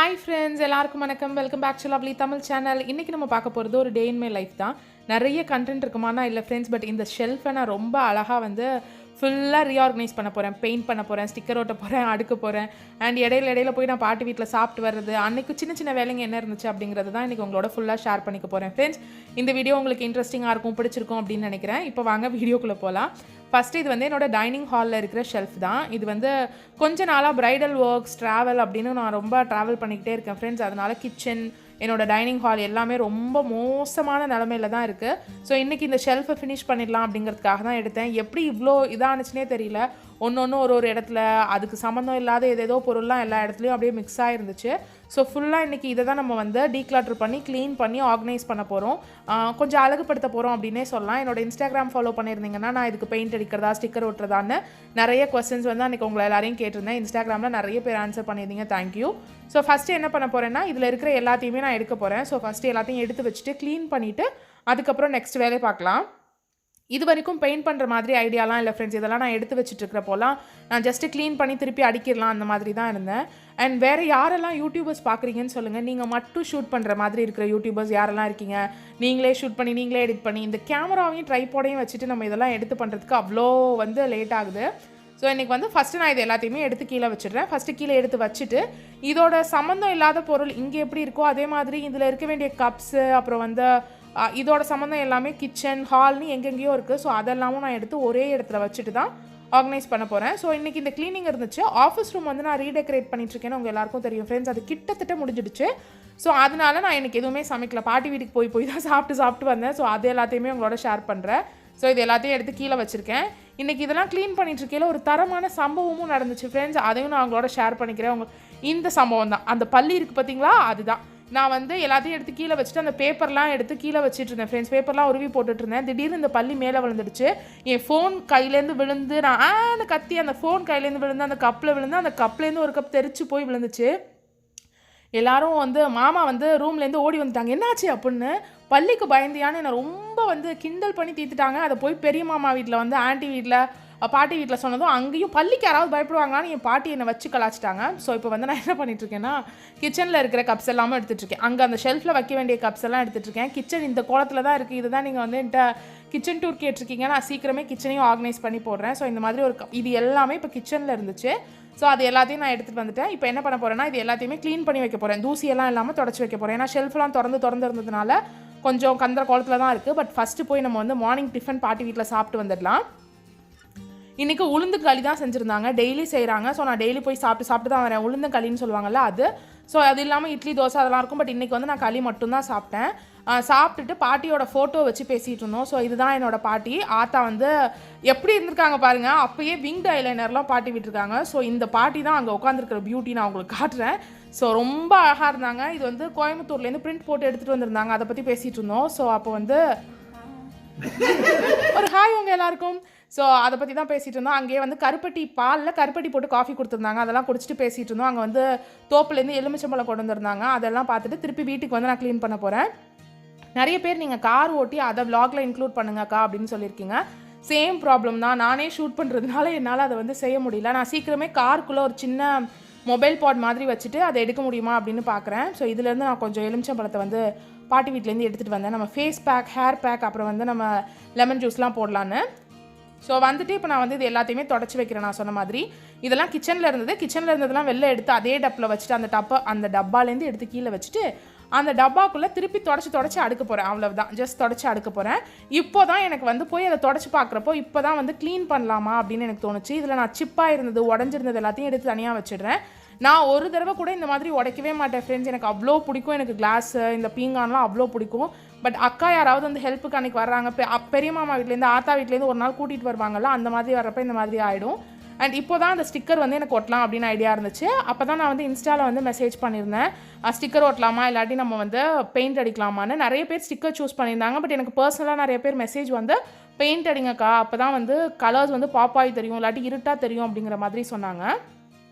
Hi friends, எல்லாருக்கும் வணக்கம். Welcome back to lovely Tamil channel. இன்னைக்கு நம்ம பார்க்க போகிறது ஒரு டே இன் மை லைஃப் தான். நிறைய கண்டென்ட் இருக்குமானா இல்லை ஃப்ரெண்ட்ஸ், பட் இந்த ஷெல்ஃபை நான் ரொம்ப அழகாக வந்து ஃபுல்லாக ரீஆர்கனைஸ் பண்ண போகிறேன், பெயிண்ட் பண்ண போகிறேன், ஸ்டிக்கர் ஒட்ட போகிறேன், அடுக்க போகிறேன். அண்ட் இடையில போய் நான் பாட்டி வீட்டில் சாப்பிட்டு வர்றது, அன்றைக்கு சின்ன சின்ன வேலைங்க என்ன இருந்துச்சு அப்படிங்கிறது தான் இன்றைக்கி உங்களோட ஃபுல்லாக ஷேர் பண்ணிக்க போகிறேன் ஃப்ரெண்ட்ஸ். இந்த வீடியோ உங்களுக்கு இன்ட்ரெஸ்டிங்காக இருக்கும், பிடிச்சிருக்கும் அப்படின்னு நினைக்கிறேன். இப்போ வாங்க வீடியோக்குள்ளே போகலாம். ஃபஸ்ட்டு இது வந்து என்னோடய டைனிங் ஹாலில் இருக்கிற ஷெல்ஃப் தான். இது வந்து கொஞ்ச நாளாக ப்ரைடல் ஒர்க்ஸ், ட்ராவல் அப்படின்னு நான் ரொம்ப ட்ராவல் பண்ணிக்கிட்டே இருக்கேன் ஃப்ரெண்ட்ஸ். அதனால் கிச்சன், என்னோடய டைனிங் ஹால் எல்லாமே ரொம்ப மோசமான நிலமையில தான் இருக்குது. ஸோ இன்றைக்கி இந்த ஷெல்ஃபை ஃபினிஷ் பண்ணிடலாம் அப்படிங்கிறதுக்காக தான் எடுத்தேன். எப்படி இவ்வளோ இதானுச்சுனே தெரியல. ஒன்று ஒரு இடத்துல அதுக்கு சம்மந்தம் இல்லாத ஏதேதோ பொருள்லாம் எல்லா இடத்துலையும் அப்படியே மிக்ஸ் ஆகிருந்துச்சு. ஸோ ஃபுல்லாக இன்றைக்கி இதை தான் நம்ம வந்து டீக்ளட்டர் பண்ணி க்ளீன் பண்ணி ஆர்கனைஸ் பண்ண போகிறோம், கொஞ்சம் அழகுப்படுத்த போகிறோம் அப்படின்னே சொல்லலாம். என்னோட இன்ஸ்டாகிராம் ஃபாலோ பண்ணியிருந்தீங்கன்னா நான் இதுக்கு பெயிண்ட் அடிக்கிறதா, ஸ்டிக்கர் ஒட்டுறதான்னு நிறைய கொஸ்டின்ஸ் வந்து அன்றைக்கி உங்களை எல்லாரையும் கேட்டிருந்தேன். இன்ஸ்டாகிராமில் நிறைய பேர் ஆன்சர் பண்ணியிருந்தீங்க, தேங்க்யூ. ஸோ ஃபஸ்ட்டு என்ன பண்ண போகிறேன்னா, இதில் இருக்கிற எல்லாத்தையுமே நான் எடுக்க போகிறேன். ஸோ ஃபஸ்ட்டு எல்லாத்தையும் எடுத்து வச்சுட்டு க்ளீன் பண்ணிவிட்டு அதுக்கப்புறம் நெக்ஸ்ட் வேலையை பார்க்கலாம். இது வரைக்கும் பெயிண்ட் பண்ணுற மாதிரி ஐடியாலாம் இல்லை ஃப்ரெண்ட்ஸ். இதெல்லாம் நான் எடுத்து வச்சுட்ருக்கிறப்போலாம் நான் ஜஸ்ட்டு க்ளீன் பண்ணி திருப்பி அடிக்கிடலாம் அந்த மாதிரி தான் இருந்தேன். அண்ட் வேறு யாரெல்லாம் யூடியூபர்ஸ் பார்க்குறீங்கன்னு சொல்லுங்கள். நீங்கள் மட்டும் ஷூட் பண்ணுற மாதிரி இருக்கிற யூடியூபர்ஸ் யாரெல்லாம் இருக்கீங்க, நீங்களே ஷூட் பண்ணி நீங்களே எடிட் பண்ணி இந்த கேமராவையும் ட்ரைபாடையும் வச்சுட்டு நம்ம இதெல்லாம் எடுத்து பண்ணுறதுக்கு அவ்வளோ வந்து லேட் ஆகுது. ஸோ இன்றைக்கி வந்து ஃபஸ்ட்டு நான் இது எல்லாத்தையுமே எடுத்து கீழே வச்சிடுறேன். ஃபஸ்ட்டு கீழே எடுத்து வச்சுட்டு இதோட சம்மந்தம் இல்லாத பொருள் இங்கே எப்படி இருக்கோ அதே மாதிரி இதில் இருக்க வேண்டிய கப்ஸு, அப்புறம் வந்து இதோட சம்மந்தம் எல்லாமே கிச்சன், ஹால்னு எங்கெங்கேயோ இருக்குது. ஸோ அதெல்லாமும் நான் எடுத்து ஒரே இடத்துல வச்சுட்டு தான் ஆர்கனைஸ் பண்ண போகிறேன். ஸோ இன்றைக்கி இந்த க்ளீனிங் இருந்துச்சு. ஆஃபீஸ் ரூம் வந்து நான் ரீடெக்கரேட் பண்ணிட்டுருக்கேன்னு உங்கள் எல்லாருக்கும் தெரியும் ஃப்ரெண்ட்ஸ். அது கிட்டத்தட்ட முடிஞ்சிடுச்சு. ஸோ அதனால நான் எனக்கு எதுவுமே சமைக்கல, பாட்டி வீட்டுக்கு போய் தான் சாப்பிட்டு வந்தேன். ஸோ அது எல்லாத்தையுமே உங்களோட ஷேர் பண்ணுறேன். ஸோ இது எல்லாத்தையும் எடுத்து கீழே வச்சுருக்கேன். இன்றைக்கி இதெல்லாம் க்ளீன் பண்ணிட்டுருக்கையில் ஒரு தரமான சம்பவமும் நடந்துச்சு ஃப்ரெண்ட்ஸ். அதையும் நான் உங்களோட ஷேர் பண்ணிக்கிறேன். இந்த சம்பவம் தான், அந்த பள்ளி இருக்குது பார்த்தீங்களா, அதுதான். நான் வந்து எல்லாத்தையும் எடுத்து கீழே வச்சுட்டு அந்த பேப்பர்லாம் எடுத்து கீழே வச்சுட்டு இருந்தேன் ஃப்ரெண்ட்ஸ். பேப்பர்லாம் உருவி போட்டுட்ருந்தேன். திடீர்னு இந்த பள்ளி மேலே விழுந்துடுச்சு. என் ஃபோன் கையிலேருந்து விழுந்து நான் கத்தி அந்த ஃபோன் கையிலேருந்து விழுந்து அந்த கப்பில் விழுந்து அந்த கப்லேருந்து ஒரு கப் தெரிச்சு போய் விழுந்துச்சு. எல்லாரும் வந்து மாமா வந்து ரூம்லேருந்து ஓடி வந்துட்டாங்க, என்னாச்சு அப்படின்னு. பள்ளிக்கு பயந்தியான்னு என்னை ரொம்ப வந்து கிண்டல் பண்ணி தீர்த்துட்டாங்க. அதை போய் பெரிய மாமா வீட்டில் வந்து ஆண்டி வீட்டில் பாட்டி வீட்டில் சொன்னதும் அங்கேயும் பள்ளிக்கு யாராவது பயப்படுவாங்களான்னு என் பாட்டி என்னை வச்சு கலாச்சிட்டாங்க. ஸோ இப்போ வந்து நான் என்ன பண்ணிட்டுருக்கேன்னா, கிச்சனில் இருக்கிற கப்ஸ் எல்லாமே எடுத்துகிட்ருக்கேன். அங்கே அந்த ஷெல்ஃபில் வைக்க வேண்டிய கப்ஸ் எல்லாம் எடுத்துகிட்ருக்கேன். கிச்சன் இந்த கோலத்தில் தான் இருக்குது. இதுதான் நீங்கள் வந்து என்கிட்ட கிச்சன் டூர் கேட்டிருக்கீங்க. நான் சீக்கிரமே கிச்சனையும் ஆர்கனைஸ் பண்ணி போடுறேன். ஸோ இந்த மாதிரி ஒரு இது எல்லாமே இப்போ கிச்சனில் இருந்துச்சு. ஸோ அது எல்லாத்தையும் நான் எடுத்துகிட்டு வந்துட்டேன். இப்போ என்ன பண்ண போகிறேன்னா, இது எல்லாத்தையுமே க்ளீன் பண்ணி வைக்க போகிறேன். தூசியெல்லாம் இல்லாமல் தொடச்சி வைக்க போகிறேன். ஏன்னா ஷெல்ஃப்லாம் திறந்து இருந்ததுனால கொஞ்சம் கந்தர கோலத்தில் தான் இருக்குது. பட் ஃபஸ்ட்டு போய் நம்ம வந்து மார்னிங் டிஃபன் பாட்டி வீட்டில் சாப்பிட்டு வந்துடலாம். இன்றைக்கி உளுந்து களி தான் செஞ்சுருந்தாங்க, டெய்லி செய்கிறாங்க. ஸோ நான் டெய்லி போய் சாப்பிட்டு தான் வரேன். உளுந்து களின்னு சொல்லுவாங்கள்ல அது. ஸோ அது இல்லாமல் இட்லி, தோசை அதெல்லாம் இருக்கும். பட் இன்றைக்கி வந்து நான் களி மட்டும்தான் சாப்பிட்டேன். சாப்பிட்டுட்டு பாட்டியோட ஃபோட்டோ வச்சு பேசிகிட்டு இருந்தோம். ஸோ இதுதான் என்னோடய பாட்டி. ஆத்தா வந்து எப்படி இருந்திருக்காங்க பாருங்கள், அப்போயே விங்டு ஐலைனர்லாம் பாட்டி விட்டுருக்காங்க. ஸோ இந்த பாட்டி தான் அங்கே உட்காந்துருக்கிற பியூட்டி, நான் உங்களுக்கு காட்டுறேன். ஸோ ரொம்ப அழகாக இருந்தாங்க. இது வந்து கோயம்புத்தூர்லேருந்து பிரிண்ட் போட்டு எடுத்துகிட்டு வந்திருந்தாங்க. அதை பற்றி பேசிகிட்டு இருந்தோம். ஸோ அப்போ வந்து ஒரு ஹாய் உங்கள் எல்லாருக்கும். ஸோ அதை பற்றி தான் பேசிகிட்டு இருந்தோம். அங்கேயே வந்து கருப்பட்டி போட்டு காஃபி கொடுத்துருந்தாங்க. அதெல்லாம் குடிச்சிட்டு பேசிகிட்டு இருந்தோம். அங்கே வந்து தோப்புலேருந்து எலுமிச்சம்பழம் கொண்டு வந்திருந்தாங்க. அதெல்லாம் பார்த்துட்டு திருப்பி வீட்டுக்கு வந்து நான் க்ளீன் பண்ண போகிறேன். நிறைய பேர் நீங்கள் கார் ஓட்டி அதை விலாகில் இன்க்ளூட் பண்ணுங்கக்கா அப்படின்னு சொல்லியிருக்கீங்க. சேம் ப்ராப்ளம் தான். நானே ஷூட் பண்ணுறதுனால என்னால் அதை வந்து செய்ய முடியல. நான் சீக்கிரமே காருக்குள்ளே ஒரு சின்ன மொபைல் பாட் மாதிரி வச்சுட்டு அதை எடுக்க முடியுமா அப்படின்னு பார்க்குறேன். ஸோ இதுலேருந்து நான் கொஞ்சம் எலுமிச்சம்பழத்தை வந்து பாட்டி வீட்டிலேருந்து எடுத்துகிட்டு வந்தேன். நம்ம ஃபேஸ் பேக், ஹேர் பேக், அப்புறம் வந்து நம்ம லெமன் ஜூஸ்லாம் போடலான்னு. ஸோ வந்துட்டு இப்போ நான் வந்து இது எல்லாத்தையுமே தொடச்சி வைக்கிறேன். நான் சொன்ன மாதிரி இதெல்லாம் கிச்சனில் இருந்ததெல்லாம் வெளில எடுத்து அதே டப்பில் வச்சுட்டு அந்த டப்பாலேருந்து எடுத்து கீழே வச்சுட்டு அந்த டப்பாக்குள்ளே திருப்பி தொடச்சி அடுக்க போகிறேன். அவ்வளவுதான், ஜஸ்ட் தொடச்சி அடுக்க போகிறேன். இப்போ தான் எனக்கு வந்து போய் அதை தொடச்சி பார்க்குறப்போ இப்போ தான் வந்து க்ளீன் பண்ணலாமா அப்படின்னு எனக்கு தோணுச்சு. இதில் நான் சிப்பாக இருந்தது, உடஞ்சிருந்தது எல்லாத்தையும் எடுத்து தனியாக வச்சிடுறேன். நான் ஒரு தடவை கூட இந்த மாதிரி உடைக்கவே மாட்டேன் ஃப்ரெண்ட்ஸ். எனக்கு அவ்வளோ பிடிக்கும். எனக்கு கிளாஸு, இந்த பீங்கான்லாம் அவ்வளோ பிடிக்கும். பட் அக்கா யாராவது வந்து ஹெல்ப்புக்கு அன்றைக்கி வர்றாங்க, பெரிய மாமா வீட்லேருந்து, ஆத்தா வீட்லேருந்து ஒரு நாள் கூட்டிகிட்டு வருவாங்கள்ல, அந்த மாதிரி வர்றப்போ இந்த மாதிரி ஆகிடும். அண்ட் இப்போ தான் அந்த ஸ்டிக்கர் வந்து எனக்கு ஒட்டலாம் அப்படின்னு ஐடியா இருந்துச்சு. அப்போ தான் நான் வந்து இன்ஸ்டாவில் வந்து மெசேஜ் பண்ணியிருந்தேன், ஸ்டிக்கர் ஒட்டலாமா இல்லாட்டி நம்ம வந்து பெயிண்ட் அடிக்கலாமான்னு. நிறைய பேர் ஸ்டிக்கர் சூஸ் பண்ணியிருந்தாங்க. பட் எனக்கு பர்சனலாக நிறைய பேர் மெசேஜ் வந்து பெயிண்ட் அடிங்கக்கா, அப்போ தான் வந்து கலர்ஸ் வந்து பாப்பாகி தெரியும், இல்லாட்டி இருட்டாக தெரியும் அப்படிங்கிற மாதிரி சொன்னாங்க.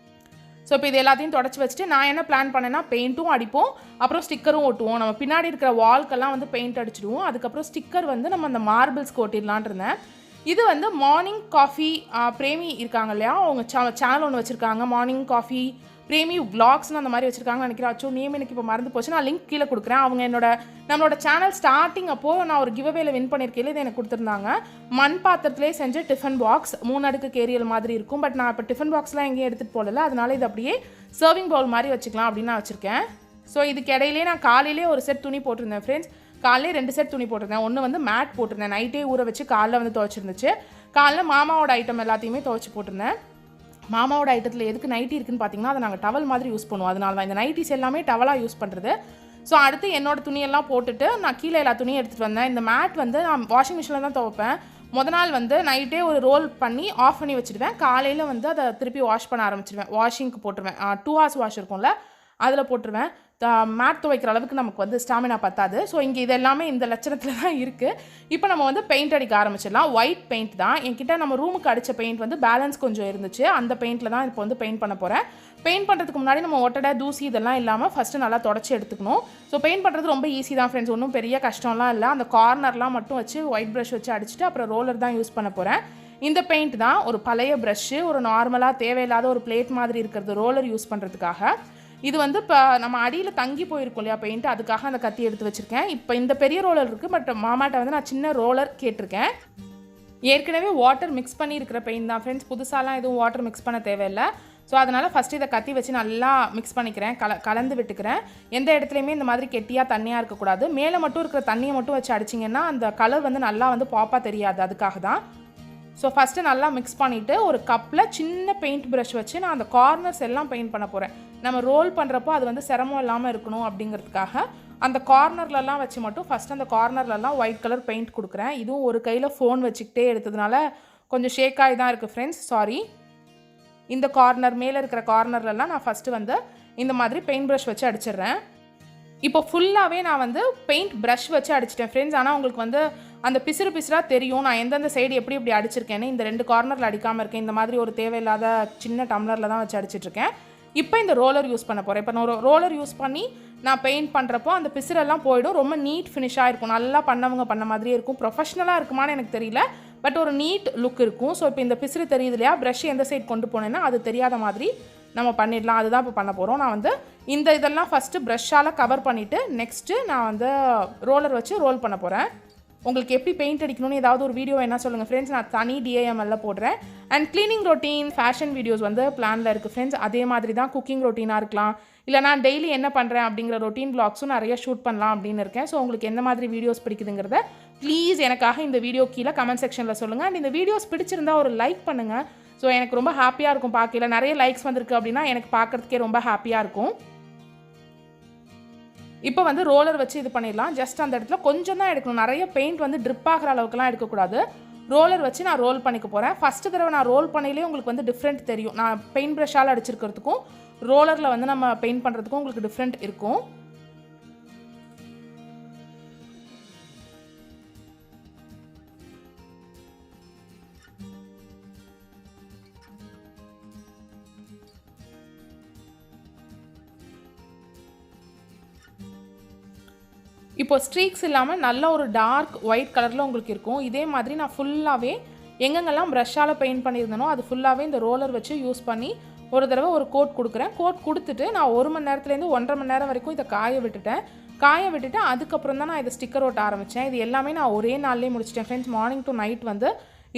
ஸோ இப்போ இது எல்லாத்தையும் தொடச்சி வச்சுட்டு நான் என்ன பிளான் பண்ணேன்னா, பெயிண்ட்டும் அடிப்போம், அப்புறம் ஸ்டிக்கரும் ஓட்டுவோம். நம்ம பின்னாடி இருக்கிற வால்க்கெல்லாம் வந்து பெயிண்ட் அடிச்சிடுவோம். அதுக்கப்புறம் ஸ்டிக்கர் வந்து நம்ம அந்த மார்பிள்ஸ்க்கு ஓட்டிடலான் இருந்தேன். இது வந்து மார்னிங் காஃபி பிரேமி இருக்காங்க இல்லையா, அவங்க சேனல் ஒன்று வச்சுருக்காங்க, மார்னிங் காஃபி பிரேமி vlogsனு அந்த மாதிரி வச்சுருக்காங்கன்னு நினைக்கிறேன். அச்சோ நேம் எனக்கு இப்போ மறந்து போச்சு. நான் லிங்க் கீழே கொடுக்குறேன். அவங்க நம்மளோட சேனல் ஸ்டார்டிங் அப்போது நான் ஒரு கிவ்அவேல வின் பண்ணியிருக்கையில இதை எனக்கு கொடுத்துருந்தாங்க. மண் பாத்திரத்திலே செஞ்ச டிஃபன் பாக்ஸ் 3 அடுக்கு கேரியல் மாதிரி இருக்கும். பட் நான் இப்போ டிஃபன் பாக்ஸ்லாம் எங்கேயும் எடுத்துகிட்டு போகல, அதனால இது அப்படியே சர்விங் பவுல் மாதிரி வச்சுக்கலாம் அப்படின்னு நான் வச்சுருக்கேன். ஸோ இதுக்கு இடையிலே நான் காலையிலே ஒரு செட் துணி போட்டிருந்தேன் ஃப்ரெண்ட்ஸ். காலையிலே 2 செட் துணி போட்டிருந்தேன். ஒன்று வந்து மேட் போட்டிருந்தேன், நைட்டே ஊற வச்சு காலைல வந்து துவைச்சிருந்துச்சு. காலைல மாமாவோட ஐட்டம் எல்லாத்தையுமே துவைச்சி போட்டிருந்தேன். மாமாவோட ஐட்டத்தில் எதுக்கு நைட்டி இருக்குன்னு பார்த்தீங்கன்னா அதை நாங்கள் டவல் மாதிரி யூஸ் பண்ணுவோம். அதனால தான் இந்த நைட்டிஸ் எல்லாமே டவலாக யூஸ் பண்ணுறது. ஸோ அடுத்து என்னோட துணியெல்லாம் போட்டுட்டு நான் கீழே எல்லா துணியும் எடுத்துகிட்டு வந்தேன். இந்த மேட் வந்து நான் வாஷிங் மிஷினில் தான் துவைப்பேன். நாள் வந்து நைட்டே ஒரு ரோல் பண்ணி ஆஃப் பண்ணி வச்சுடுவேன். காலையில் வந்து அதை திருப்பி வாஷ் பண்ண ஆரம்பிச்சிடுவேன். வாஷிங்க்கு போட்டுருவேன். 2 hours வாஷ் இருக்கும்ல, அதில் போட்டுருவேன். மேட் துவைக்கிற அளவுக்கு நமக்கு வந்து ஸ்டாமினா பத்தாது. ஸோ இங்கே இது எல்லாமே இந்த லட்சணத்தில் தான் இருக்குது. இப்போ நம்ம வந்து பெயிண்ட் அடிக்க ஆரம்பிச்சிடலாம். ஒயிட் பெயிண்ட் தான் என்கிட்ட. நம்ம ரூமுக்கு அடித்த பெயிண்ட் வந்து பேலன்ஸ் கொஞ்சம் இருந்துச்சு. அந்த பெயிண்டில் தான் இப்போ வந்து பெயிண்ட் பண்ண போகிறேன். பெயிண்ட் பண்ணுறதுக்கு முன்னாடி நம்ம ஒட்டடை தூசி இதெல்லாம் இல்லாமல் ஃபஸ்ட்டு நல்லா தொடச்சி எடுத்துக்கணும். ஸோ பெயிண்ட் பண்ணுறது ரொம்ப ஈஸி தான் ஃப்ரெண்ட்ஸ், ஒன்றும் பெரிய கஷ்டம்லாம் இல்லை. அந்த கார்னர்லாம் மட்டும் வச்சு ஒயிட் ப்ரஷ் வச்சு அடிச்சுட்டு அப்புறம் ரோலர் தான் யூஸ் பண்ண போகிறேன். இந்த பெயிண்ட் தான் ஒரு பழைய ப்ரஷ்ஷு, ஒரு நார்மலாக தேவையில்லாத ஒரு பிளேட் மாதிரி இருக்கிறது ரோலர் யூஸ் பண்ணுறதுக்காக. இது வந்து இப்போ நம்ம அடியில் தங்கி போயிருக்கோம் இல்லையா பெயிண்ட், அதுக்காக அந்த கத்தி எடுத்து வச்சுருக்கேன். இப்போ இந்த பெரிய ரோலர் இருக்குது, பட் மாமாட்ட வந்து நான் சின்ன ரோலர் கேட்டிருக்கேன். ஏற்கனவே வாட்டர் மிக்ஸ் பண்ணி இருக்கிற பெயிண்ட் தான் ஃப்ரெண்ட்ஸ், புதுசாலாம் எதுவும் வாட்டர் மிக்ஸ் பண்ண தேவையில்லை. ஸோ அதனால் ஃபஸ்ட்டு இதை கத்தி வச்சு நல்லா மிக்ஸ் பண்ணிக்கிறேன், கலந்து விட்டுக்கிறேன். எந்த இடத்துலையுமே இந்த மாதிரி கெட்டியாக தண்ணியாக இருக்கக்கூடாது. மேலே மட்டும் இருக்கிற தண்ணியை மட்டும் வச்சு அடிச்சிங்கன்னா அந்த கலர் வந்து நல்லா வந்து பாப்பாக தெரியாது, அதுக்காக தான். ஸோ ஃபஸ்ட்டு நல்லா மிக்ஸ் பண்ணிவிட்டு ஒரு கப்பில் சின்ன பெயிண்ட் ப்ரஷ் வச்சு நான் அந்த கார்னர்ஸ் எல்லாம் பெயிண்ட் பண்ண போகிறேன். நம்ம ரோல் பண்ணுறப்போ அது வந்து சிரமம் இல்லாமல் இருக்கணும் அப்படிங்கிறதுக்காக அந்த கார்னர்லலாம் வச்சு மட்டும் ஃபஸ்ட்டு அந்த கார்னர்லலாம் ஒயிட் கலர் பெயிண்ட் கொடுக்குறேன். இதுவும் ஒரு கையில் ஃபோன் வச்சுக்கிட்டே எடுத்ததுனால கொஞ்சம் ஷேக்காகி தான் இருக்குது ஃப்ரெண்ட்ஸ், சாரி. இந்த கார்னர் மேலே இருக்கிற கார்னர்லலாம் நான் ஃபஸ்ட்டு வந்து இந்த மாதிரி பெயிண்ட் ப்ரஷ் வச்சு அடிச்சிடுறேன். இப்போ ஃபுல்லாகவே நான் வந்து பெயிண்ட் ப்ரஷ் வச்சு அடிச்சிட்டேன் ஃப்ரெண்ட்ஸ். ஆனால் உங்களுக்கு வந்து அந்த பிசுறாக தெரியும் நான் எந்தெந்த சைடு எப்படி அடிச்சிருக்கேன்னு. இந்த 2 கார்னரில் அடிக்காமல் இருக்கேன். இந்த மாதிரி ஒரு தேவையில்லாத சின்ன டம்ளரில் தான் வச்சு அடிச்சிட்ருக்கேன். இப்போ இந்த ரோலர் யூஸ் பண்ண போகிறேன். இப்போ நான் ரோலர் யூஸ் பண்ணி நான் பெயிண்ட் பண்ணுறப்போ அந்த பிசுரெல்லாம் போயிடும். ரொம்ப நீட் ஃபினிஷாக இருக்கும். நல்லா பண்ணவங்க பண்ண மாதிரியே இருக்கும். ப்ரொஃபஷ்னலாக இருக்குமான்னு எனக்கு தெரியல, பட் ஒரு நீட் லுக் இருக்கும். ஸோ இப்போ இந்த பிசுறு தெரியுது இல்லையா, ப்ரஷ் எந்த சைடு கொண்டு போனேன்னா அது தெரியாத மாதிரி நம்ம பண்ணிடலாம். அதுதான் இப்போ பண்ண போகிறோம். நான் வந்து இதெல்லாம் ஃபஸ்ட்டு ப்ரஷ்ஷால் கவர் பண்ணிவிட்டு நெக்ஸ்ட்டு நான் வந்து ரோலர் வச்சு ரோல் பண்ண போகிறேன். உங்களுக்கு எப்படி பெயிண்ட் அடிக்கணும்னு ஏதாவது ஒரு வீடியோ என்ன சொல்லுங்கள் ஃப்ரெண்ட்ஸ், நான் தனி DIML போடுறேன். And cleaning routine, fashion videos வந்து பிளானில் இருக்குது ஃப்ரெண்ட்ஸ். அதே மாதிரி தான் குக்கிங் ரொட்டீனாக இருக்கலாம், இல்லை நான் டெய்லி என்ன பண்ணுறேன் அப்படிங்கிற ரொட்டீன் வ்ளாக்ஸும் நிறைய ஷூட் பண்ணலாம் அப்படின்னு இருக்கேன். ஸோ உங்களுக்கு எந்த மாதிரி வீடியோஸ் பிடிக்குதுங்கிறத ப்ளீஸ் எனக்காக இந்த வீடியோ கீழே கமெண்ட் செக்ஷனில் சொல்லுங்கள். அண்ட் இந்த வீடியோஸ் பிடிச்சிருந்தா ஒரு லைக் பண்ணுங்கள். ஸோ எனக்கு ரொம்ப ஹாப்பியாக இருக்கும் பார்க்கல. நிறைய லைக்ஸ் வந்திருக்கு அப்படின்னா எனக்கு பார்க்குறதுக்கே ரொம்ப ஹாப்பியாக இருக்கும். இப்போ வந்து ரோலர் வச்சு இது பண்ணிடலாம். ஜஸ்ட் அந்த இடத்துல கொஞ்சம் தான் எடுக்கணும், நிறைய பெயிண்ட் வந்து ட்ரிப் ஆகிற அளவுக்குலாம் எடுக்கக்கூடாது. ரோலர் வச்சு நான் ரோல் பண்ணிக்க போகிறேன். ஃபஸ்ட்டு தடவை நான் ரோல் பண்ணிலே உங்களுக்கு வந்து டிஃப்ரெண்ட் தெரியும். நான் பெயிண்ட் ப்ரஷ்ஷால் அடிச்சிருக்கிறதுக்கும் ரோலரில் வந்து நம்ம பெயிண்ட் பண்ணுறதுக்கும் உங்களுக்கு டிஃப்ரெண்ட் இருக்கும். இப்போ ஸ்ட்ரீக்ஸ் இல்லாமல் நல்ல ஒரு டார்க் ஒயிட் கலரில் உங்களுக்கு இருக்கும். இதே மாதிரி நான் ஃபுல்லாகவே எங்கெங்கெல்லாம் ப்ரஷ்ஷால் பெயிண்ட் பண்ணியிருந்தனோ அது ஃபுல்லாகவே இந்த ரோலர் வச்சு யூஸ் பண்ணி ஒரு தடவை ஒரு கோட் கொடுக்குறேன். கோட் கொடுத்துட்டு நான் 1 மணி நேரத்துலேருந்து 1.5 மணி நேரம் வரைக்கும் இதை காய விட்டுட்டு அதுக்கப்புறம் தான் நான் இதை ஸ்டிக்கர் ஓட்ட ஆரம்பித்தேன். இது எல்லாமே நான் ஒரே நாள்லேயே முடிச்சிட்டேன் ஃப்ரெண்ட்ஸ். மார்னிங் டு நைட் வந்து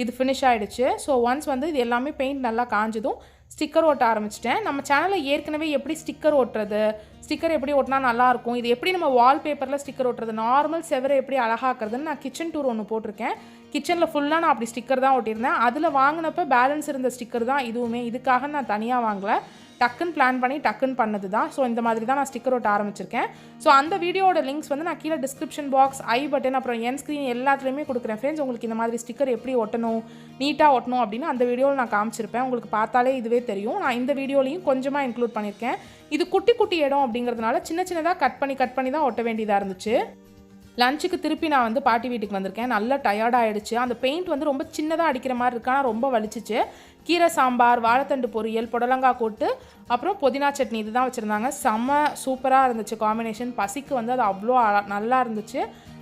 இது ஃபினிஷ் ஆகிடுச்சு. ஸோ ஒன்ஸ் வந்து இது எல்லாமே பெயிண்ட் நல்லா காஞ்சதும் ஸ்டிக்கர் ஓட்ட ஆரம்பிச்சிட்டேன். நம்ம சேனலில் ஏற்கனவே எப்படி ஸ்டிக்கர் ஓட்டுறது, ஸ்டிக்கர் எப்படி ஓட்டினா நல்லாயிருக்கும், இது எப்படி நம்ம வால்பேப்பரில் ஸ்டிக்கர் ஓட்டுறது, நார்மல் செவரை எப்படி அழகாக்குறதுன்னு நான் கிச்சன் டூர் ஒன்று போட்டிருக்கேன். கிச்சனில் ஃபுல்லாக நான் அப்படி ஸ்டிக்கர் தான் ஓட்டியிருந்தேன். அதில் வாங்கினப்போ பேலன்ஸ் இருந்த ஸ்டிக்கர் தான் இதுவுமே. இதுக்காக நான் தனியாக வாங்கலை, டக்குன்னு பிளான் பண்ணி டக்குன்னு பண்ணது தான். ஸோ இந்த மாதிரி தான் நான் ஸ்டிக்கர் ஓட்ட ஆரம்பிச்சிருக்கேன். ஸோ அந்த வீடியோட லிங்க்ஸ் வந்து நான் கீழே டிஸ்கிரிப்ஷன் பாக்ஸ், ஐ பட்டன், அப்புறம் என் ஸ்க்ரீன் எல்லாத்துலேயுமே கொடுக்குறேன் ஃப்ரெண்ட்ஸ். உங்களுக்கு இந்த மாதிரி ஸ்டிக்கர் எப்படி ஒட்டணும், நீட்டாக ஒட்டணும் அப்படின்னு அந்த வீடியோவில் நான் காமிச்சிருப்பேன். உங்களுக்கு பார்த்தாலே இதுவே தெரியும். நான் இந்த வீடியோலையும் கொஞ்சமாக இன்க்ளூட் பண்ணியிருக்கேன். இது குட்டி குட்டி இடம் அப்படிங்கிறதுனால சின்னதாக கட் பண்ணி தான் ஒட்ட வேண்டியதாக இருந்துச்சு. லஞ்சுக்கு திருப்பி நான் வந்து பாட்டி வீட்டுக்கு வந்திருக்கேன். நல்லா டயர்டாகிடுச்சு. அந்த பெயிண்ட் வந்து ரொம்ப சின்னதாக அடிக்கிற மாதிரி இருக்கு, ஆனால் ரொம்ப வலிச்சிச்சு. கீரை சாம்பார், வாழைத்தண்டு பொரியல், புடலங்காய் கூட்டு, அப்புறம் புதினா சட்னி இது தான் வச்சுருந்தாங்க. செம்ம சூப்பராக இருந்துச்சு காம்பினேஷன். பசிக்கு வந்து அது அவ்வளோ நல்லா இருந்துச்சு.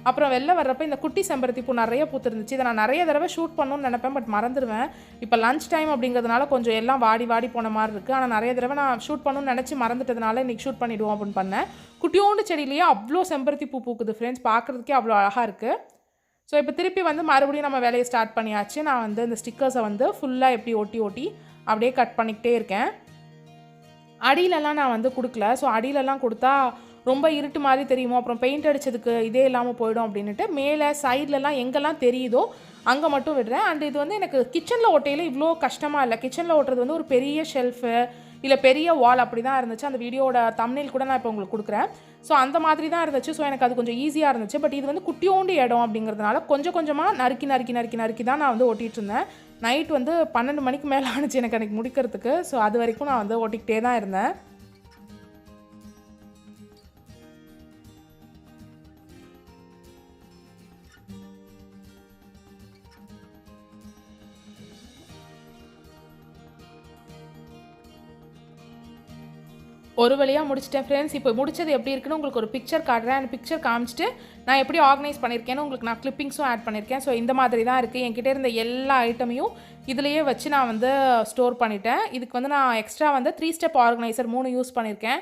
அப்புறம் வெளில வர்றப்போ இந்த குட்டி செம்பருத்தி பூ நிறைய பூத்துருந்துச்சு. இதை நான் நிறைய தடவை ஷூட் பண்ணணும்னு நினைப்பேன், பட் மறந்துடுவேன். இப்போ லஞ்ச் டைம் அப்படிங்கிறதுனால கொஞ்சம் எல்லாம் வாடி வாடி போன மாதிரி இருக்குது. ஆனால் நிறைய தடவை நான் ஷூட் பண்ணணும்னு நினச்சி மறந்துட்டதுனால இன்றைக்கி ஷூட் பண்ணிவிடுவோம் அப்படின்னு பண்ணேன். குட்டியோண்டு செடியிலேயே அவ்வளோ செம்பருத்தி பூ பூக்குது ஃப்ரெண்ட்ஸ், பார்க்குறதுக்கே அவ்வளோ அழகாக இருக்குது. ஸோ இப்போ திருப்பி வந்து மறுபடியும் நம்ம வேலையை ஸ்டார்ட் பண்ணியாச்சு. நான் வந்து இந்த ஸ்டிக்கர்ஸை வந்து ஃபுல்லாக எப்படி ஒட்டி அப்படியே கட் பண்ணிக்கிட்டே இருக்கேன். அடியிலலாம் நான் வந்து கொடுக்கல. ஸோ அடியிலலாம் கொடுத்தா ரொம்ப இருட்டு மாதிரி தெரியுமோ, அப்புறம் பெயிண்ட் அடித்ததுக்கு இதே இல்லாமல் போயிடும் அப்படின்ட்டு மேலே சைட்லலாம் எங்கெல்லாம் தெரியுதோ அங்கே மட்டும் விடுறேன். அண்ட் இது வந்து எனக்கு கிச்சனில் ஒட்டையில் இவ்வளோ கஷ்டமாக இல்லை. கிச்சனில் ஒட்டுறது வந்து ஒரு பெரிய ஷெல்ஃபு இல்லை பெரிய வால் அப்படி தான் இருந்துச்சு. அந்த வீடியோட தம்ப்நெயில் கூட நான் இப்போ உங்களுக்கு கொடுக்குறேன். ஸோ அந்த மாதிரி தான் இருந்துச்சு. ஸோ எனக்கு அது கொஞ்சம் ஈஸியாக இருந்துச்சு. பட் இது வந்து குட்டியோண்டு இடம் அப்படிங்கிறதுனால கொஞ்சம் கொஞ்சமாக நறுக்கி தான் நான் வந்து ஓட்டிகிட்டு இருந்தேன். நைட் வந்து 12 மணிக்கு மேலே ஆணுச்சு எனக்கு அன்றைக்கி முடிக்கிறதுக்கு. ஸோ அது வரைக்கும் நான் வந்து ஓட்டிக்கிட்டே தான் இருந்தேன். ஒரு வழியாக முடிச்சிட்டேன் ஃப்ரெண்ட்ஸ். இப்போ முடிச்சது எப்படி இருக்குன்னு உங்களுக்கு ஒரு பிக்சர் காட்டுறேன். அந்த பிக்சர் காமிச்சிட்டு நான் எப்படி ஆர்கனைஸ் பண்ணியிருக்கேன்னு உங்களுக்கு நான் கிளிப்பிங்ஸும் ஆட் பண்ணியிருக்கேன். ஸோ இந்த மாதிரி தான் இருக்குது. என்கிட்ட இருந்த எல்லா ஐட்டமையும் இதிலையே வச்சு நான் வந்து ஸ்டோர் பண்ணிட்டேன். இதுக்கு வந்து நான் எக்ஸ்ட்ரா வந்து 3 ஸ்டெப் ஆர்கனைசர் 3 யூஸ் பண்ணியிருக்கேன்.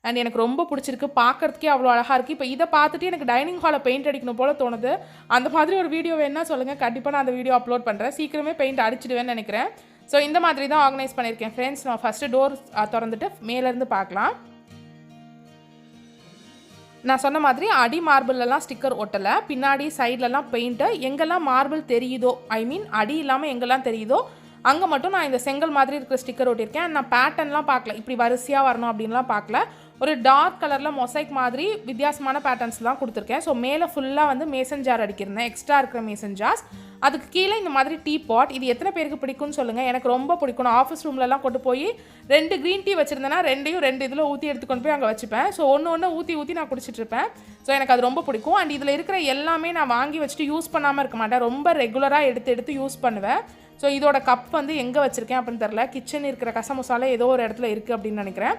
அண்ட் எனக்கு ரொம்ப பிடிச்சிருக்கு, பார்க்குறதுக்கே அவ்வளோ அழகாக இருக்குது. இப்போ இதை பார்த்துட்டு எனக்கு டைனிங் ஹாலை பெயிண்ட் அடிக்கணும் போல் தோணுது. அந்த மாதிரி ஒரு வீடியோ வேணால் சொல்லுங்கள், கண்டிப்பாக நான் அந்த வீடியோ அப்லோட் பண்ணுறேன். சீக்கிரமே பெயிண்ட் அடிச்சிடுவேன்னு நினைக்கிறேன். ஸோ இந்த மாதிரி தான் ஆர்கனைஸ் பண்ணியிருக்கேன் ஃப்ரெண்ட்ஸ். நான் ஃபஸ்ட்டு டோர் திறந்துட்டு மேலேருந்து பார்க்கலாம். நான் சொன்ன மாதிரி அடி மார்பிளெலாம் ஸ்டிக்கர் ஒட்டலை. பின்னாடி சைட்லலாம் பெயிண்ட்டு எங்கெல்லாம் மார்பிள் தெரியுதோ, ஐ மீன் அடி இல்லாமல் எங்கெல்லாம் தெரியுதோ அங்கே மட்டும் நான் இந்த செங்கல் மாதிரி இருக்கிற ஸ்டிக்கர் ஒட்டியிருக்கேன். நான் பேட்டர்ன்லாம் பார்க்கல, இப்படி வரிசையாக வரணும் அப்படின்லாம் பார்க்கல. ஒரு டார்க் கலரில் மொசைக் மாதிரி வித்தியாசமான பேட்டர்ன்ஸ் தான் கொடுத்துருக்கேன். ஸோ மேலே ஃபுல்லாக வந்து மேசன் ஜார் அடிக்கிறேன், எக்ஸ்ட்ரா இருக்கிற மேசன் ஜார்ஸ். அதுக்கு கீழே இந்த மாதிரி டீ பாட். இது எத்தனை பேருக்கு பிடிக்கும்னு சொல்லுங்கள். எனக்கு ரொம்ப பிடிக்கும். நான் ஆஃபீஸ் ரூம்லலாம் கொண்டு போய் 2 க்ரீன் டீ வச்சுருந்தேன்னா 2 இதில் ஊற்றி எடுத்துக்கொண்டு போய் அங்கே வச்சுப்பேன். ஸோ ஒன்று ஊற்றி நான் குடிச்சிட்ருப்பேன். ஸோ எனக்கு அது ரொம்ப பிடிக்கும். அண்ட் இதில் இருக்கிற எல்லாமே நான் வாங்கி வச்சுட்டு யூஸ் பண்ணாமல் இருக்க மாட்டேன். ரொம்ப ரெகுலராக எடுத்து யூஸ் பண்ணுவேன். ஸோ இதோட கப் வந்து எங்கே வச்சுருக்கேன் அப்படின்னு தெரில. கிச்சன் இருக்கிற கசமசாலா ஏதோ ஒரு இடத்துல இருக்குது அப்படின்னு நினைக்கிறேன்.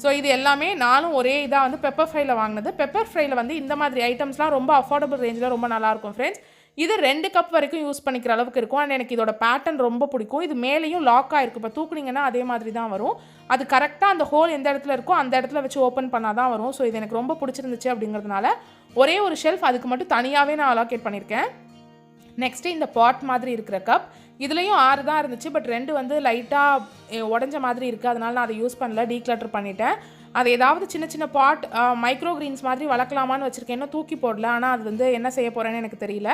ஸோ இது எல்லாமே நானும் ஒரே இதாக வந்து பெப்பர் ஃப்ரையில் வாங்கினது. பெப்பர் ஃப்ரையில் வந்து இந்த மாதிரி ஐட்டம்ஸ்லாம் ரொம்ப அஃபோர்டபுள் ரேஞ்சில் ரொம்ப நல்லாயிருக்கும் ஃப்ரெண்ட்ஸ். இது 2 கப் வரைக்கும் யூஸ் பண்ணிக்கிற அளவுக்கு இருக்கும். அண்ட் எனக்கு இதோட பேட்டர்ன் ரொம்ப பிடிக்கும். இது மேலேயும் லாக் ஆகிருக்கு. இப்போ தூக்குனீங்கன்னா அதே மாதிரி தான் வரும். அது கரெக்டாக அந்த ஹோல் எந்த இடத்துல இருக்கோ அந்த இடத்துல வச்சு ஓப்பன் பண்ணால் தான் வரும். ஸோ இது எனக்கு ரொம்ப பிடிச்சிருந்துச்சு அப்படிங்கிறதுனால ஒரே ஒரு ஷெல்ஃப் அதுக்கு மட்டும் தனியாகவே நான் அலோகேட் பண்ணியிருக்கேன். நெக்ஸ்ட்டு இந்த பாட் மாதிரி இருக்கிற கப். இதுலேயும் 6 தான் இருந்துச்சு. பட் 2 வந்து லைட்டாக உடஞ்ச மாதிரி இருக்குது. அதனால நான் அதை யூஸ் பண்ணல, டீக்ளட்டர் பண்ணிட்டேன். அது ஏதாவது சின்ன பாட் மைக்ரோ கிரீன்ஸ் மாதிரி வளர்க்கலாமான்னு வச்சுருக்கேன். இன்னும் தூக்கி போடல. ஆனால் அது வந்து என்ன செய்ய போகிறேன்னு எனக்கு தெரியல.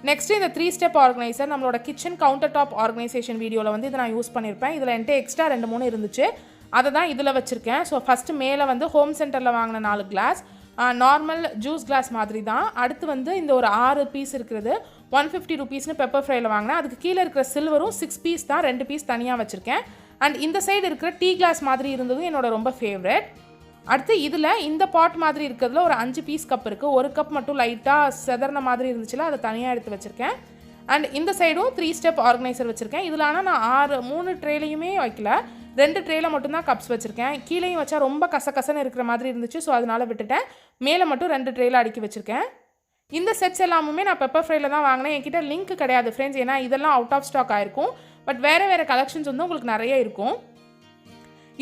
நெக்ஸ்ட்டு இந்த 3 ஸ்டெப் ஆர்கனைசர் நம்மளோட கிச்சன் கவுண்டர் டாப் ஆர்கனைசேஷன் வீடியோவில் வந்து இதை நான் யூஸ் பண்ணியிருப்பேன். இதில் என்கிட்ட எக்ஸ்ட்ரா 2-3 இருந்துச்சு. அதை தான் இதில் வச்சுருக்கேன். ஸோ ஃபஸ்ட்டு மேலே வந்து ஹோம் சென்டரில் வாங்கின 4 கிளாஸ் நார்மல் ஜூஸ் கிளாஸ் மாதிரி தான். அடுத்து வந்து இந்த ஒரு 6 பீஸ் இருக்கிறது 150 ருபீஸ்னு பெப்பர் ஃப்ரையில் வாங்கினேன். அதுக்கு கீழே இருக்கிற சில்வரும் 6 பீஸ் தான், 2 பீஸ் தனியாக வச்சுருக்கேன். அண்ட் இந்த சைடு இருக்கிற டீ கிளாஸ் மாதிரி இருந்ததும் என்னோட ரொம்ப ஃபேவரட். அடுத்து இதில் இந்த பாட் மாதிரி இருக்கிறதுல ஒரு 5 பீஸ் கப் இருக்குது. ஒரு கப் மட்டும் லைட்டாக செதர்ன மாதிரி இருந்துச்சுல, அதை தனியாக எடுத்து வச்சுருக்கேன். அண்ட் இந்த சைடும் 3 ஸ்டெப் ஆர்கனைசர் வச்சுருக்கேன். இதில் ஆனால் நான் 3 ட்ரேலையுமே வைக்கல, 2 ட்ரேயில் மட்டும்தான் கப்ஸ் வச்சுருக்கேன். கீழேயும் வச்சா ரொம்ப கசகசன்னு இருக்கிற மாதிரி இருந்துச்சு. ஸோ அதனால் விட்டுட்டேன். மேலே மட்டும் 2 ட்ரேயில் அடுக்கி வச்சுருக்கேன். இந்த செட்ஸ் எல்லாமே நான் பெப்பர் ஃப்ரையில் தான் வாங்கினேன். என்கிட்ட லிங்க் கிடையாது ஃப்ரெண்ட்ஸ், ஏன்னா இதெல்லாம் அவுட் ஆஃப் ஸ்டாக் ஆகிருக்கும். பட் வேறு கலெக்ஷன்ஸ் வந்து உங்களுக்கு நிறைய இருக்கும்.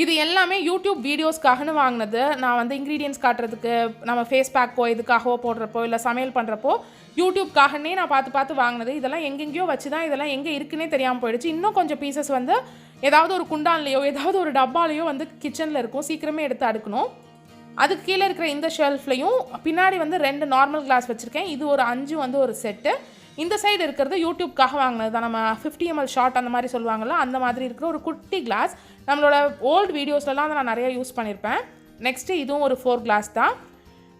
இது எல்லாமே யூடியூப் வீடியோஸ்க்காகனு வாங்கினது. நான் வந்து இன்க்ரீடியன்ஸ் காட்டுறதுக்கு, நம்ம ஃபேஸ் பேக்கோ இதுக்காகவோ போடுறப்போ இல்லை சமையல் பண்ணுறப்போ யூடியூப்காகனே நான் பார்த்து வாங்கினது. இதெல்லாம் எங்கெங்கேயோ வச்சு தான் இதெல்லாம் எங்கே இருக்குன்னே தெரியாமல் போயிடுச்சு. இன்னும் கொஞ்சம் பீசஸ் வந்து ஏதாவது ஒரு குண்டான்லையோ ஏதாவது ஒரு டப்பாலையோ வந்து கிச்சனில் இருக்கும். சீக்கிரமே எடுத்து அடுக்கணும். அதுக்கு கீழே இருக்கிற இந்த ஷெல்ஃப்லையும் பின்னாடி வந்து 2 நார்மல் கிளாஸ் வச்சுருக்கேன். இது ஒரு 5 வந்து ஒரு செட்டு. இந்த சைடு இருக்கிறது யூடியூப்காக வாங்கினது தான். நம்ம 50 ml ஷார்ட் அந்த மாதிரி சொல்லுவாங்கள்ல, அந்த மாதிரி இருக்கிற ஒரு குட்டி கிளாஸ். நம்மளோட ஓல்டு வீடியோஸ்லாம் அதை நான் நிறையா யூஸ் பண்ணியிருப்பேன். நெக்ஸ்ட்டு இதுவும் ஒரு 4 கிளாஸ் தான்.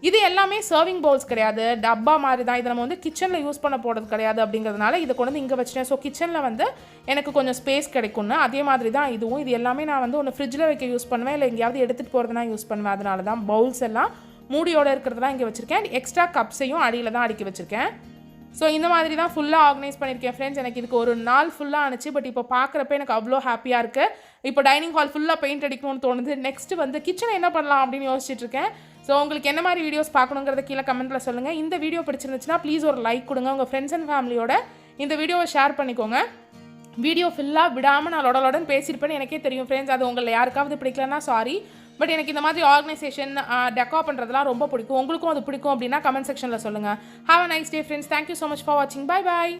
இது எல்லாமே சர்விங் பவுல்ஸ் கிடையாது, டப்பா மாதிரி தான். இதை நம்ம வந்து கிச்சனில் யூஸ் பண்ண போகிறது கிடையாது. அப்படிங்கிறதுனால இதை கொண்டு வந்து இங்கே வச்சுட்டேன். ஸோ கிச்சனில் வந்து எனக்கு கொஞ்சம் ஸ்பேஸ் கிடைக்கும்னு. அதே மாதிரி தான் இதுவும். இது எல்லாமே நான் வந்து ஒன்று ஃப்ரிட்ஜில் வைக்க யூஸ் பண்ணுவேன், இல்லை எங்கேயாவது எடுத்துகிட்டு போகிறதுனா யூஸ் பண்ணுவேன். அதனால தான் பவுல்ஸ் எல்லாம் மூடியோடு இருக்கிறதுலாம் இங்கே வச்சுருக்கேன். எக்ஸ்ட்ரா கப்ஸையும் அடியில் தான் அடுக்கி வச்சுருக்கேன். ஸோ இந்த மாதிரி தான் ஃபுல்லாக ஆர்கனைஸ் பண்ணியிருக்கேன் ஃப்ரெண்ட்ஸ். எனக்கு இதுக்கு ஒரு நாள் ஃபுல்லாக ஆனிச்சு. பட் இப்போ பார்க்குறப்ப எனக்கு அவ்வளோ ஹாப்பியாக இருக்குது. இப்போ டைனிங் ஹால் ஃபுல்லாக பெயிண்ட் அடிக்கணும்னு தோணுது. நெக்ஸ்ட்டு வந்து கிச்சனை என்ன பண்ணலாம் அப்படின்னு யோசிச்சுட்டு இருக்கேன். ஸோ உங்களுக்கு என்ன மாதிரி வீடியோஸ் பார்க்கணுங்கிறத கீழே கமெண்ட்டில் சொல்லுங்கள். இந்த வீடியோ பிடிச்சிருந்துச்சுன்னா ப்ளீஸ் ஒரு லைக் கொடுங்க. உங்கள் ஃப்ரெண்ட்ஸ் அண்ட் ஃபேமிலியோட இந்த வீடியோவை ஷேர் பண்ணிக்கோங்க. வீடியோ ஃபுல்லாக விடாமல் நான் லொடலோடன்னு பேசியிருப்பேன்னு எனக்கே தெரியும் ஃப்ரெண்ட்ஸ். அது உங்களை யாருக்காவது பிடிக்கலன்னா சாரி. பட் எனக்கு இந்த மாதிரி ஆர்கனைசேஷன் டெக்கா பண்ணுறதுலாம் ரொம்ப பிடிக்கும். உங்களுக்கும் அது பிடிக்கும் அப்படின்னா கமெண்ட் செக்ஷனில் சொல்லுங்கள். Have a nice day friends. Thank you so much for வாட்சிங். பை பாய்.